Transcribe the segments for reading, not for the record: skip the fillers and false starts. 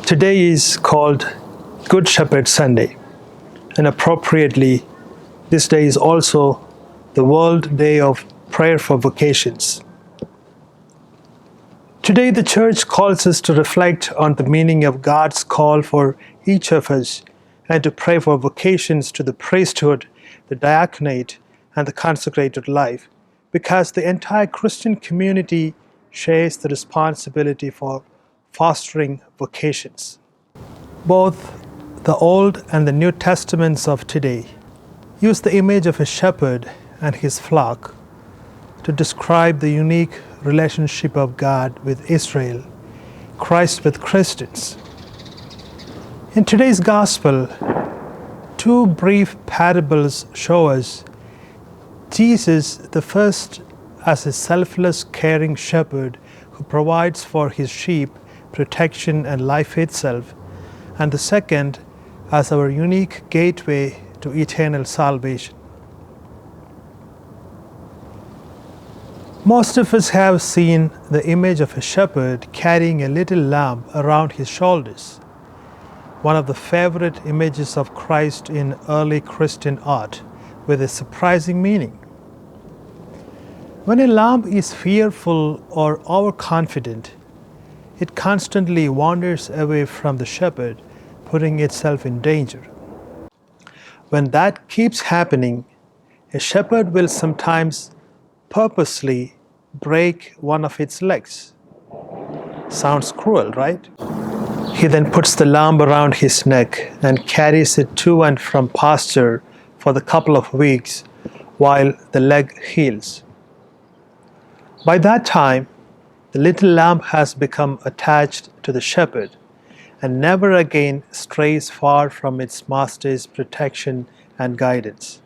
Today is called Good Shepherd Sunday, and appropriately, this day is also the World Day of Prayer for Vocations. Today, the Church calls us to reflect on the meaning of God's call for each of us and to pray for vocations to the priesthood, the diaconate, and the consecrated life, because the entire Christian community shares the responsibility for fostering vocations. Both the Old and the New Testaments of today use the image of a shepherd and his flock to describe the unique relationship of God with Israel, Christ with Christians. In today's Gospel, two brief parables show us Jesus, the first as a selfless, caring shepherd who provides for his sheep protection and life itself, and the second as our unique gateway to eternal salvation. Most of us have seen the image of a shepherd carrying a little lamb around his shoulders, one of the favorite images of Christ in early Christian art, with a surprising meaning. When a lamb is fearful or overconfident, it constantly wanders away from the shepherd, putting itself in danger. When that keeps happening, a shepherd will sometimes purposely break one of its legs. Sounds cruel, right? He then puts the lamb around his neck and carries it to and from pasture for the couple of weeks while the leg heals. By that time, the little lamb has become attached to the shepherd and never again strays far from its master's protection and guidance.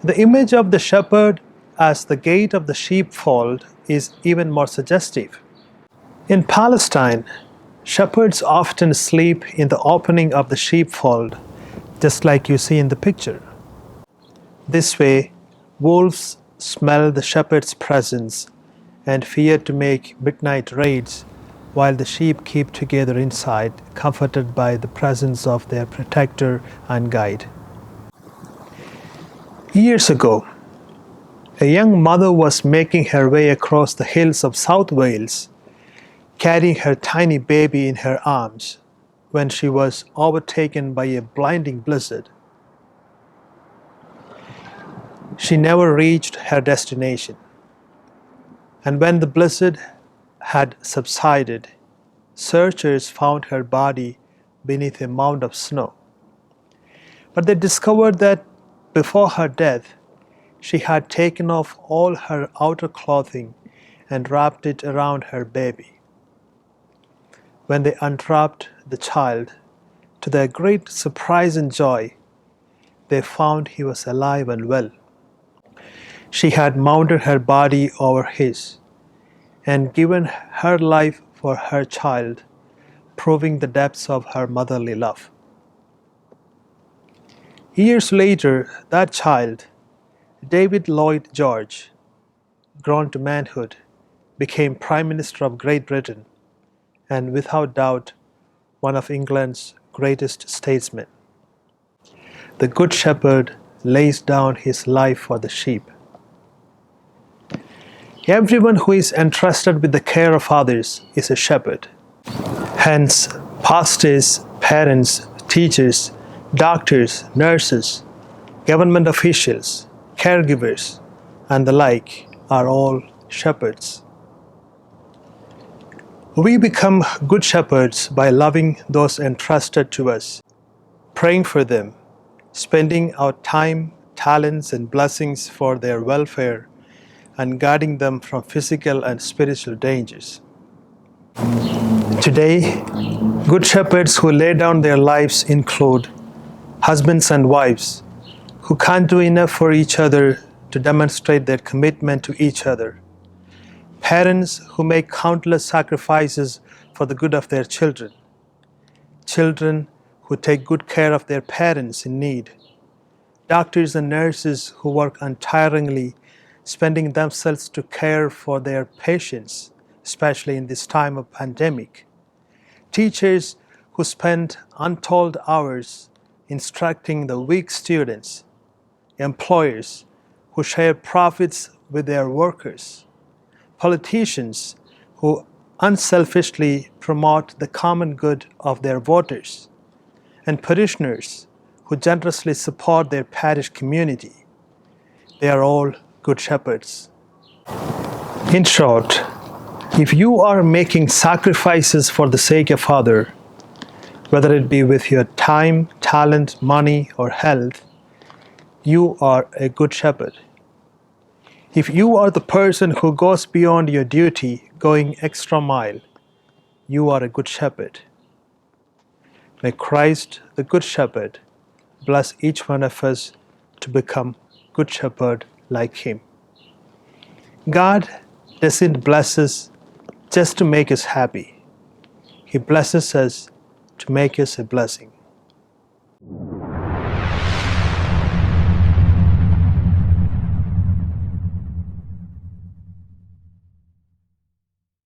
The image of the shepherd as the gate of the sheepfold is even more suggestive. In Palestine, shepherds often sleep in the opening of the sheepfold, just like you see in the picture. This way, wolves smell the shepherd's presence and fear to make midnight raids, while the sheep keep together inside, comforted by the presence of their protector and guide. Years ago, a young mother was making her way across the hills of South Wales, carrying her tiny baby in her arms, when she was overtaken by a blinding blizzard. She never reached her destination, and when the blizzard had subsided, searchers found her body beneath a mound of snow. But they discovered that before her death, she had taken off all her outer clothing and wrapped it around her baby. When they unwrapped the child, to their great surprise and joy, they found he was alive and well. She had mounted her body over his and given her life for her child, proving the depths of her motherly love. Years later, that child, David Lloyd George, grown to manhood, became Prime Minister of Great Britain and without doubt one of England's greatest statesmen. The Good Shepherd lays down his life for the sheep. Everyone who is entrusted with the care of others is a shepherd. Hence, pastors, parents, teachers, doctors, nurses, government officials, caregivers, and the like are all shepherds. We become good shepherds by loving those entrusted to us, praying for them, spending our time, talents, and blessings for their welfare, and guarding them from physical and spiritual dangers. Today, good shepherds who lay down their lives include husbands and wives who can't do enough for each other to demonstrate their commitment to each other, parents who make countless sacrifices for the good of their children, children who take good care of their parents in need, doctors and nurses who work untiringly, spending themselves to care for their patients, especially in this time of pandemic, teachers who spend untold hours instructing the weak students, employers who share profits with their workers, politicians who unselfishly promote the common good of their voters, and parishioners who generously support their parish community. They are all good shepherds. In short, if you are making sacrifices for the sake of others, whether it be with your time, talent, money, or health, you are a good shepherd. If you are the person who goes beyond your duty, going extra mile, you are a good shepherd. May Christ, the Good Shepherd, bless each one of us to become good shepherd like him. God doesn't bless us just to make us happy. He blesses us to make us a blessing.